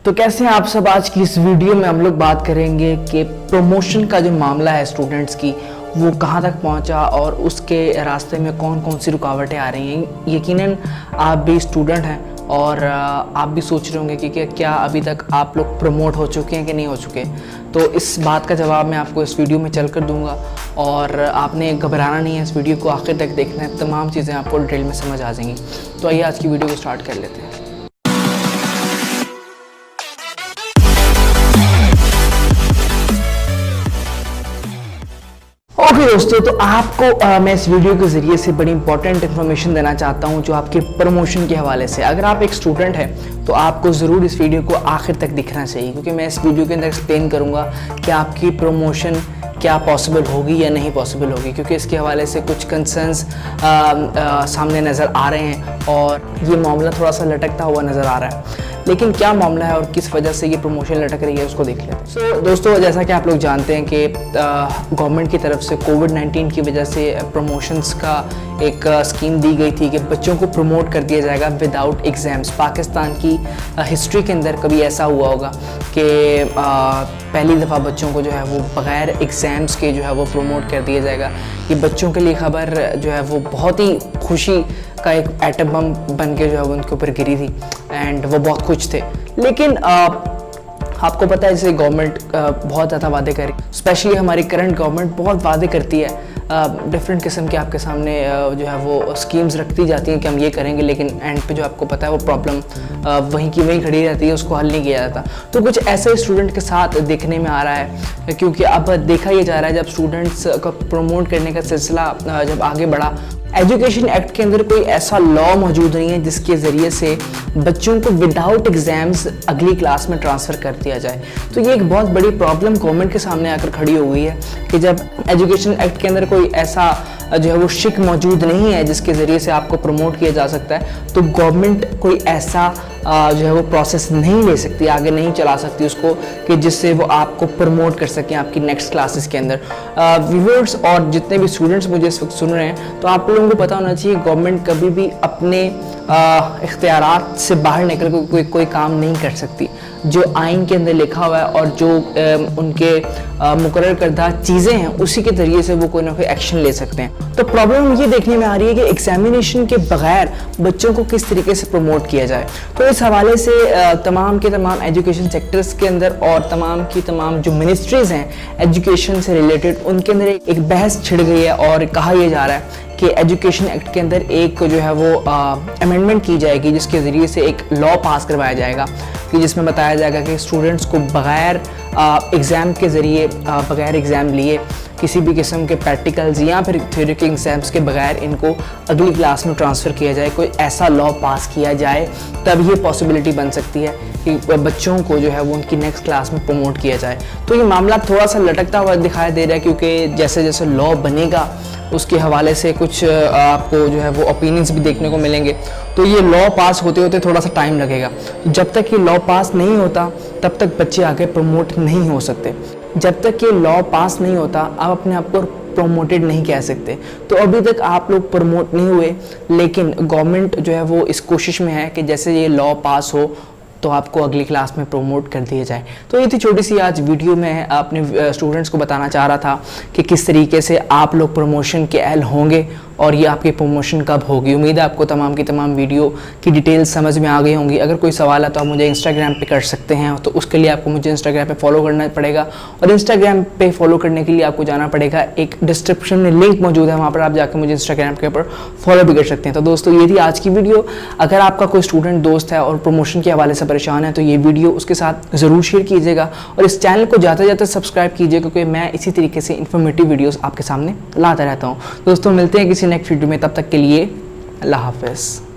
तो कैसे हैं आप सब। आज की इस वीडियो में हम लोग बात करेंगे कि प्रमोशन का जो मामला है स्टूडेंट्स की वो कहाँ तक पहुँचा और उसके रास्ते में कौन कौन सी रुकावटें आ रही हैं। यकीनन आप भी स्टूडेंट हैं और आप भी सोच रहे होंगे कि क्या अभी तक आप लोग प्रमोट हो चुके हैं कि नहीं हो चुके। तो इस बात का जवाब मैं आपको इस वीडियो में चल कर दूंगा और आपने घबराना नहीं है, इस वीडियो को आखिर तक देखना है, तमाम चीज़ें आपको डिटेल में समझ आ जाएंगी। तो आइए आज की वीडियो को स्टार्ट कर लेते हैं। ओके दोस्तों, तो आपको मैं इस वीडियो के ज़रिए से बड़ी इंपॉर्टेंट इन्फॉर्मेशन देना चाहता हूं जो आपके प्रमोशन के हवाले से। अगर आप एक स्टूडेंट हैं तो आपको ज़रूर इस वीडियो को आखिर तक दिखना चाहिए, क्योंकि मैं इस वीडियो के अंदर एक्सप्लेन करूंगा कि आपकी प्रमोशन क्या पॉसिबल होगी या नहीं पॉसिबल होगी, क्योंकि इसके हवाले से कुछ कंसर्न्स सामने नज़र आ रहे हैं और ये मामला थोड़ा सा लटकता हुआ नज़र आ रहा है। लेकिन क्या मामला है और किस वजह से ये प्रमोशन लटक रही है उसको देख लेते हैं। सो दोस्तों, जैसा कि आप लोग जानते हैं कि गवर्नमेंट की तरफ से कोविड-19 की वजह से प्रमोशंस का एक स्कीम दी गई थी कि बच्चों को प्रमोट कर दिया जाएगा विदाउट एग्ज़ाम्स। पाकिस्तान की हिस्ट्री के अंदर कभी ऐसा हुआ होगा कि पहली दफ़ा बच्चों को जो है वो बग़ैर एग्ज़ाम्स के जो है वो प्रमोट कर दिया जाएगा। ये बच्चों के लिए खबर जो है वो बहुत ही खुशी का एक एटम बम बन के जो है वो उनके ऊपर गिरी थी एंड वो बहुत खुश थे। लेकिन आपको पता है जैसे गवर्नमेंट बहुत ज़्यादा वादे करे, स्पेशली हमारी करंट गवर्नमेंट बहुत वादे करती है, डिफरेंट किस्म के आपके सामने जो है वो स्कीम्स रखती जाती हैं कि हम ये करेंगे, लेकिन एंड पे जो आपको पता है वो प्रॉब्लम वहीं की वहीं खड़ी रहती है, उसको हल नहीं किया जाता। तो कुछ ऐसे स्टूडेंट के साथ देखने में आ रहा है, क्योंकि अब देखा ये जा रहा है जब स्टूडेंट्स को प्रमोट करने का सिलसिला जब आगे बढ़ा, एजुकेशन एक्ट के अंदर कोई ऐसा लॉ मौजूद नहीं है जिसके ज़रिए से बच्चों को विदाउट एग्ज़ाम्स अगली क्लास में ट्रांसफ़र कर दिया जाए। तो ये एक बहुत बड़ी प्रॉब्लम गवर्नमेंट के सामने आकर खड़ी हो गई है कि जब एजुकेशन एक्ट के अंदर कोई ऐसा जो है वो शिक मौजूद नहीं है जिसके ज़रिए से आपको प्रमोट किया जा सकता है, तो गवर्नमेंट कोई ऐसा जो है वो प्रोसेस नहीं ले सकती, आगे नहीं चला सकती उसको कि जिससे वो आपको प्रमोट कर सकें आपकी नेक्स्ट क्लासेस के अंदर। व्यूअर्स और जितने भी स्टूडेंट्स मुझे इस वक्त सुन रहे हैं, तो आप लोगों को पता होना चाहिए गवर्नमेंट कभी भी अपने इख्तियारात से बाहर निकल कोई काम नहीं कर सकती। जो आइन के अंदर लिखा हुआ है और जो उनके मुकर्रर करदा चीज़ें हैं उसी के ज़रिए से वो कोई ना कोई एक्शन ले सकते हैं। तो प्रॉब्लम ये देखने में आ रही है कि एग्जामिनेशन के बगैर बच्चों को किस तरीके से प्रमोट किया जाए। तो इस हवाले से तमाम के तमाम एजुकेशन सेक्टर्स के अंदर और तमाम की तमाम जो मिनिस्ट्रीज़ हैं एजुकेशन से रिलेटेड, उनके अंदर एक बहस छिड़ गई है और कहा यह जा रहा है कि एजुकेशन एक्ट के अंदर एक जो है वो अमेंडमेंट की जाएगी जिसके ज़रिए से एक लॉ पास करवाया जाएगा कि जिसमें बताया जाएगा कि स्टूडेंट्स को बग़ैर एग्ज़ाम के ज़रिए बग़ैर एग्ज़ाम लिए किसी भी किस्म के प्रैक्टिकल्स या फिर थ्योरी के एग्ज़ाम्स के बगैर इनको अगली क्लास में ट्रांसफ़र किया जाए। कोई ऐसा लॉ पास किया जाए तब ये पॉसिबिलिटी बन सकती है कि बच्चों को जो है वो उनकी नेक्स्ट क्लास में प्रमोट किया जाए। तो ये मामला थोड़ा सा लटकता हुआ दिखाई दे रहा है, क्योंकि जैसे जैसे लॉ बनेगा उसके हवाले से कुछ आपको जो है वो ओपिनियंस भी देखने को मिलेंगे। तो ये लॉ पास होते होते थोड़ा सा टाइम लगेगा। जब तक ये लॉ पास नहीं होता तब तक बच्चे आगे प्रमोट नहीं हो सकते। जब तक ये लॉ पास नहीं होता आप अपने आप को प्रमोटेड नहीं कह सकते। तो अभी तक आप लोग प्रमोट नहीं हुए, लेकिन गवर्नमेंट जो है वो इस कोशिश में है कि जैसे ये लॉ पास हो तो आपको अगली क्लास में प्रमोट कर दिया जाए। तो ये थी छोटी सी आज वीडियो में अपने स्टूडेंट्स को बताना चाह रहा था कि किस तरीके से आप लोग प्रमोशन के अहल होंगे और ये आपकी प्रमोशन कब होगी। उम्मीद है आपको तमाम की तमाम वीडियो की डिटेल्स समझ में आ गई होंगी। अगर कोई सवाल है तो आप मुझे इंस्टाग्राम पे कर सकते हैं, तो उसके लिए आपको मुझे इंस्टाग्राम पे फॉलो करना पड़ेगा और इंस्टाग्राम पे फॉलो करने के लिए आपको जाना पड़ेगा, एक डिस्क्रिप्शन में लिंक मौजूद है, वहाँ पर आप जाकर मुझे इंस्टाग्राम के ऊपर फॉलो भी कर सकते हैं। तो दोस्तों ये थी आज की वीडियो। अगर आपका कोई स्टूडेंट दोस्त है और प्रमोशन के हवाले से परेशान है तो ये वीडियो उसके साथ ज़रूर शेयर कीजिएगा और इस चैनल को जाते जाते सब्सक्राइब कीजिए, क्योंकि मैं इसी तरीके से इन्फॉर्मेटिव वीडियोज़ आपके सामने लाता रहता हूँ। दोस्तों मिलते हैं किसी नेक्स्ट वीडियो में, तब तक के लिए अल्लाह हाफ़िज़।